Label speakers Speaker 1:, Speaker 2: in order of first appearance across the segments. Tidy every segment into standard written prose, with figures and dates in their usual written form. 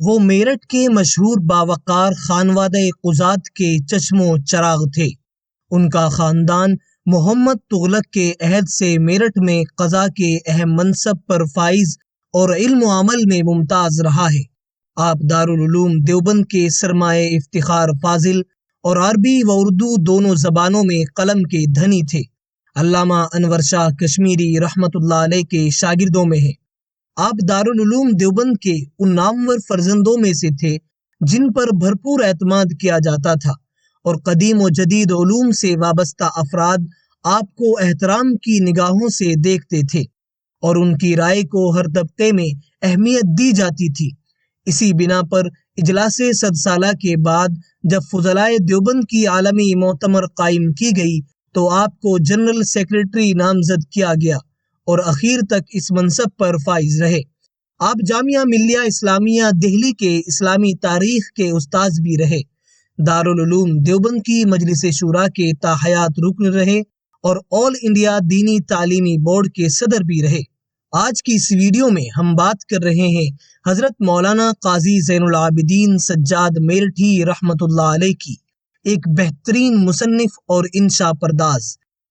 Speaker 1: وہ میرٹھ کے مشہور باوقار خانوادہ قضات کے چشم و چراغ تھے۔ ان کا خاندان محمد تغلق کے عہد سے میرٹھ میں قضاء کے اہم منصب پر فائز اور علم و عمل میں ممتاز رہا ہے۔ آپ دارالعلوم دیوبند کے سرمایہ افتخار فاضل اور عربی و اردو دونوں زبانوں میں قلم کے دھنی تھے۔ علامہ انور شاہ کشمیری رحمۃ اللہ علیہ کے شاگردوں میں ہیں۔ آپ دارالعلوم دیوبند کے ان نامور فرزندوں میں سے تھے جن پر بھرپور اعتماد کیا جاتا تھا، اور قدیم و جدید علوم سے وابستہ افراد آپ کو احترام کی نگاہوں سے دیکھتے تھے اور ان کی رائے کو ہر طبقے میں اہمیت دی جاتی تھی۔ اسی بنا پر اجلاس 100 سالہ کے بعد جب فضلائے دیوبند کی عالمی معتمر قائم کی گئی تو آپ کو جنرل سیکریٹری نامزد کیا گیا اور اخیر تک اس منصب پر فائز رہے۔ آپ جامعہ ملیہ اسلامیہ دہلی کے اسلامی تاریخ کے استاذ بھی رہے۔ دارالعلوم دیوبند کی مجلس شورا کے تاحیات رکن رہے اور آل انڈیا دینی تعلیمی بورڈ کے صدر بھی رہے۔ آج کی اس ویڈیو میں ہم بات کر رہے ہیں حضرت مولانا قاضی زین العابدین سجاد میرٹھی رحمۃ اللہ علیہ کی، ایک بہترین مصنف اور انشا پرداز۔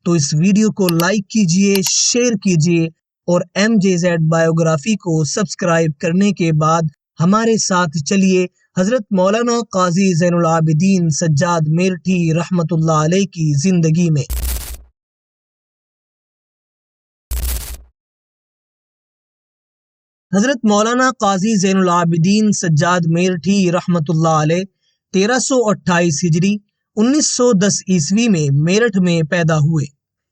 Speaker 1: تو اس ویڈیو کو لائک کیجئے، شیئر کیجئے اور MJZ بایوگرافی کو سبسکرائب کرنے کے بعد ہمارے ساتھ چلیے حضرت مولانا قاضی زین العابدین سجاد میرٹھی رحمۃ اللہ علیہ کی زندگی میں۔ حضرت مولانا قاضی زین العابدین سجاد میرٹھی رحمۃ اللہ علیہ 1328 ہجری 1910 عیسوی میں میرٹھ میں پیدا ہوئے۔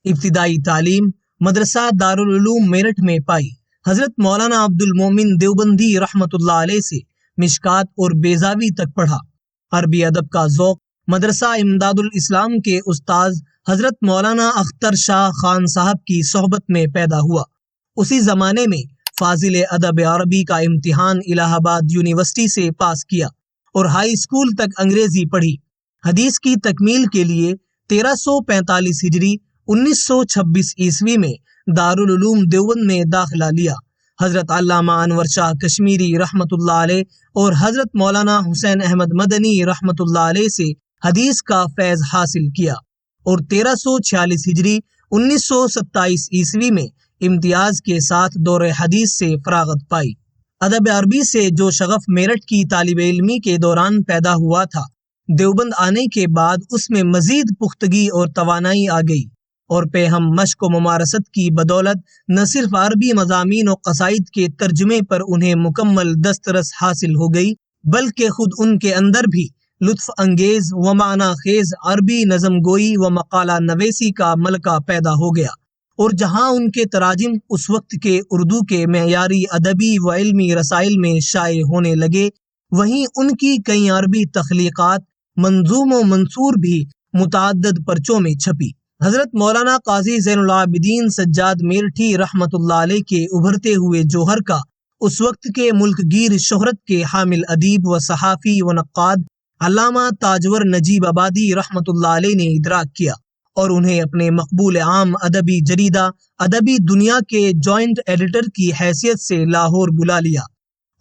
Speaker 1: ابتدائی تعلیم مدرسہ دارالعلوم میرٹھ میں پائی۔ حضرت مولانا عبد المومن دیوبندی رحمۃ اللہ علیہ سے مشکات اور بیضاوی تک پڑھا۔ عربی ادب کا ذوق مدرسہ امداد الاسلام کے استاذ حضرت مولانا اختر شاہ خان صاحب کی صحبت میں پیدا ہوا۔ اسی زمانے میں فاضل ادب عربی کا امتحان الہ آباد یونیورسٹی سے پاس کیا اور ہائی اسکول تک انگریزی پڑھی۔ حدیث کی تکمیل کے لیے 1345 ہجری 1926 عیسوی میں دارالعلوم دیوبند میں داخلہ لیا۔ حضرت علامہ انور شاہ کشمیری رحمۃ اللہ علیہ اور حضرت مولانا حسین احمد مدنی رحمۃ اللہ علیہ سے حدیث کا فیض حاصل کیا اور 1346 ہجری 1927 عیسوی میں امتیاز کے ساتھ دور حدیث سے فراغت پائی۔ ادب عربی سے جو شغف میرٹھ کی طالب علمی کے دوران پیدا ہوا تھا، دیوبند آنے کے بعد اس میں مزید پختگی اور توانائی آ گئی، اور پہ ہم مشق و ممارست کی بدولت نہ صرف عربی مضامین و قصائد کے ترجمے پر انہیں مکمل دسترس حاصل ہو گئی، بلکہ خود ان کے اندر بھی لطف انگیز و معنی خیز عربی نظم گوئی و مقالہ نویسی کا ملکہ پیدا ہو گیا، اور جہاں ان کے تراجم اس وقت کے اردو کے معیاری ادبی و علمی رسائل میں شائع ہونے لگے، وہیں ان کی کئی عربی تخلیقات منظوم و منثور بھی متعدد پرچوں میں چھپی۔ حضرت مولانا قاضی زین العابدین سجاد میرٹھی رحمۃ اللہ علیہ کے ابھرتے ہوئے جوہر کا اس وقت کے ملک گیر شہرت کے حامل ادیب و صحافی و نقاد علامہ تاجور نجیب آبادی رحمۃ اللہ علیہ نے ادراک کیا اور انہیں اپنے مقبول عام ادبی جریدہ ادبی دنیا کے جوائنٹ ایڈیٹر کی حیثیت سے لاہور بلا لیا۔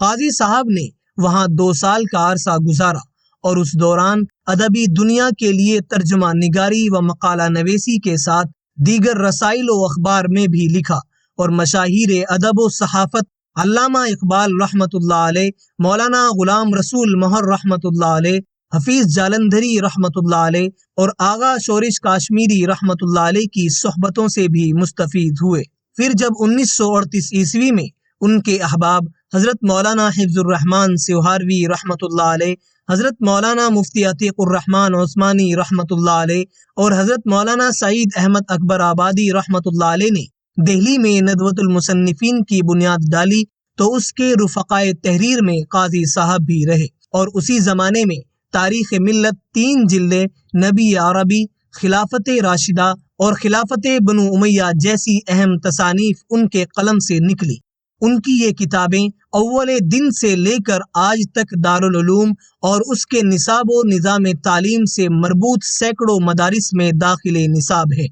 Speaker 1: قاضی صاحب نے وہاں 2 سال کا عرصہ گزارا اور اس دوران ادبی دنیا کے لیے ترجمہ نگاری و مقالہ نویسی کے ساتھ دیگر رسائل و اخبار میں بھی لکھا، اور مشاہیر ادب و صحافت علامہ اقبال رحمۃ اللہ علیہ، مولانا غلام رسول مہر رحمۃ اللہ علیہ، حفیظ جالندھری رحمۃ اللہ علیہ اور آغا شورش کاشمیری رحمۃ اللہ علیہ کی صحبتوں سے بھی مستفید ہوئے۔ پھر جب 1938 عیسوی میں ان کے احباب حضرت مولانا حفظ الرحمن سیوہاروی رحمۃ اللہ علیہ، حضرت مولانا مفتی عتیق الرحمن عثمانی رحمۃ اللہ علیہ اور حضرت مولانا سعید احمد اکبر آبادی رحمۃ اللہ علیہ نے دہلی میں ندوۃ المصنفین کی بنیاد ڈالی تو اس کے رفقائے تحریر میں قاضی صاحب بھی رہے، اور اسی زمانے میں تاریخ ملت 3 جلدیں، نبی عربی، خلافت راشدہ اور خلافت بنو امیہ جیسی اہم تصانیف ان کے قلم سے نکلی۔ ان کی یہ کتابیں اول دن سے لے کر آج تک دارالعلوم اور اس کے نصاب و نظام تعلیم سے مربوط سینکڑوں مدارس میں داخل نصاب ہے۔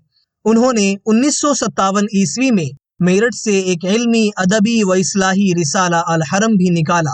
Speaker 1: انہوں نے 1957 عیسوی میں میرٹھ سے ایک علمی ادبی و اصلاحی رسالہ الحرم بھی نکالا۔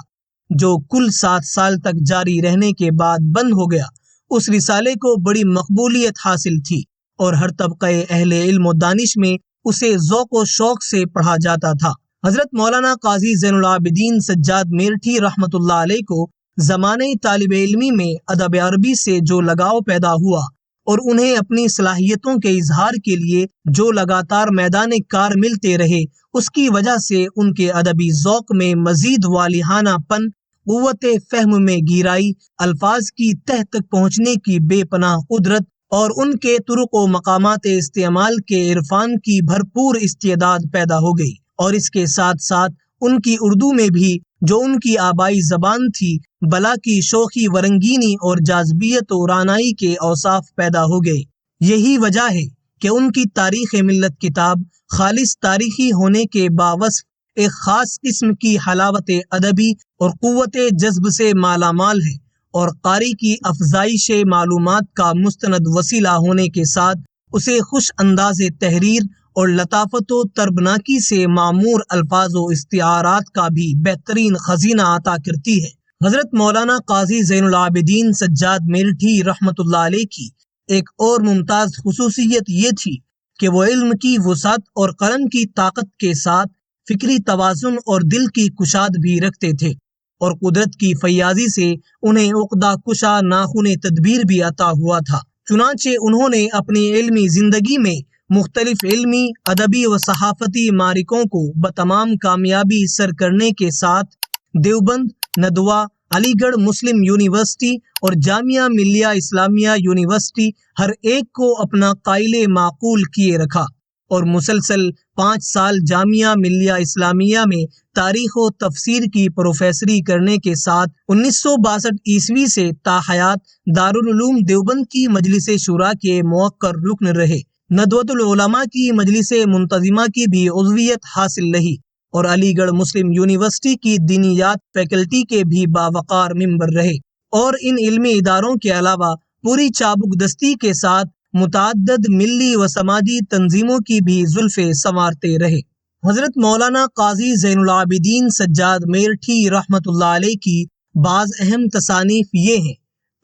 Speaker 1: جو کل 7 سال تک جاری رہنے کے بعد بند ہو گیا، اس رسالے کو بڑی مقبولیت حاصل تھی اور ہر طبقہ اہل علم و دانش میں اسے ذوق و شوق سے پڑھا جاتا تھا۔ حضرت مولانا قاضی زین العابدین سجاد میرٹھی رحمۃ اللہ علیہ کو زمانۂ طالب علمی میں ادب عربی سے جو لگاؤ پیدا ہوا اور انہیں اپنی صلاحیتوں کے اظہار کے لیے جو لگاتار میدان کار ملتے رہے، اس کی وجہ سے ان کے ادبی ذوق میں مزید والہانہ پن، قوت فہم میں گہرائی، الفاظ کی تہ تک پہنچنے کی بے پناہ قدرت اور ان کے طرق و مقامات استعمال کے عرفان کی بھرپور استعداد پیدا ہو گئی، اور اس کے ساتھ ساتھ ان کی اردو میں بھی جو ان کی آبائی زبان تھی بلا کی شوخی ورنگینی اور جاذبیت و رانائی کے اوصاف پیدا ہو گئے۔ یہی وجہ ہے کہ ان کی تاریخ ملت کتاب خالص تاریخی ہونے کے باوصف ایک خاص قسم کی حلاوت ادبی اور قوت جذب سے مالا مال ہے، اور قاری کی افزائش معلومات کا مستند وسیلہ ہونے کے ساتھ اسے خوش انداز تحریر اور لطافت و تربناکی سے معمور الفاظ و استعارات کا بھی بہترین خزینہ عطا کرتی ہے۔ حضرت مولانا قاضی زین العابدین سجاد میرٹھی رحمۃ اللہ علیہ کی ایک اور ممتاز خصوصیت یہ تھی کہ وہ علم کی وسعت اور قلم کی طاقت کے ساتھ فکری توازن اور دل کی کشاد بھی رکھتے تھے، اور قدرت کی فیاضی سے انہیں عقدہ کشا ناخن تدبیر بھی عطا ہوا تھا۔ چنانچہ انہوں نے اپنی علمی زندگی میں مختلف علمی، ادبی و صحافتی معرکوں کو بتمام کامیابی سر کرنے کے ساتھ دیوبند، ندوہ، علی گڑھ مسلم یونیورسٹی اور جامعہ ملیہ اسلامیہ یونیورسٹی ہر ایک کو اپنا قائل معقول کیے رکھا، اور مسلسل 5 سال جامعہ ملیہ اسلامیہ میں تاریخ و تفسیر کی پروفیسری کرنے کے ساتھ 1962 عیسوی سے تاحیات دارالعلوم دیوبند کی مجلس شورا کے موقر رکن رہے، ندوۃ العلماء کی مجلس منتظمہ کی بھی عضویت حاصل رہی، اور علی گڑھ مسلم یونیورسٹی کی دینیات فیکلٹی کے بھی باوقار ممبر رہے، اور ان علمی اداروں کے علاوہ پوری چابک دستی کے ساتھ متعدد ملی و سماجی تنظیموں کی بھی زلفیں سنوارتے رہے۔ حضرت مولانا قاضی زین العابدین سجاد میرٹھی رحمۃ اللہ علیہ کی بعض اہم تصانیف یہ ہیں: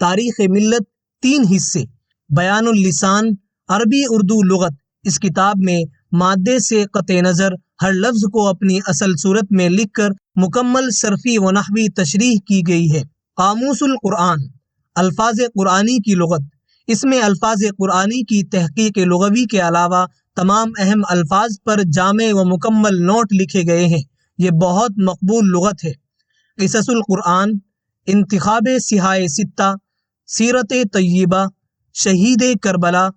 Speaker 1: تاریخ ملت 3 حصے، بیان اللسان، عربی اردو لغت۔ اس کتاب میں مادے سے قطع نظر ہر لفظ کو اپنی اصل صورت میں لکھ کر مکمل صرفی و نحوی تشریح کی گئی ہے۔ قاموس القرآن، الفاظ قرآنی کی لغت۔ اس میں الفاظ قرآنی کی تحقیق لغوی کے علاوہ تمام اہم الفاظ پر جامع و مکمل نوٹ لکھے گئے ہیں۔ یہ بہت مقبول لغت ہے۔ قصص القرآن، انتخاب سیاہ ستہ، سیرت طیبہ، شہید کربلا،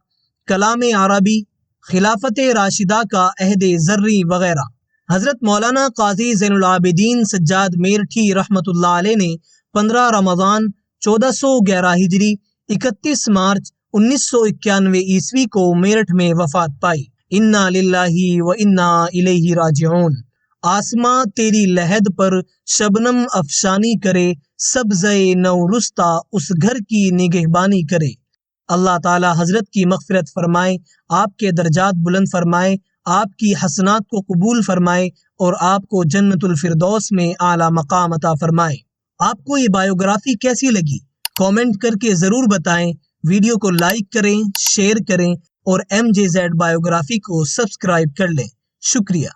Speaker 1: کلام عربی، خلافت راشدہ کا عہد زرعی وغیرہ۔ حضرت مولانا قاضی زین العابدین سجاد میرٹھی رحمۃ اللہ علیہ نے 15 رمضان 1411 ہجری 31 مارچ 1991 عیسوی کو میرٹھ میں وفات پائی۔ انا للہ و انا الیہ راجعون۔ آسماں تیری لحد پر شبنم افشانی کرے، سبزے نو رستہ اس گھر کی نگہبانی کرے۔ اللہ تعالی حضرت کی مغفرت فرمائے، آپ کے درجات بلند فرمائے، آپ کی حسنات کو قبول فرمائے، اور آپ کو جنت الفردوس میں اعلیٰ مقام عطا فرمائے۔ آپ کو یہ بایوگرافی کیسی لگی؟ کامنٹ کر کے ضرور بتائیں۔ ویڈیو کو لائک کریں، شیئر کریں، اور MJZ بایوگرافی کو سبسکرائب کر لیں۔ شکریہ۔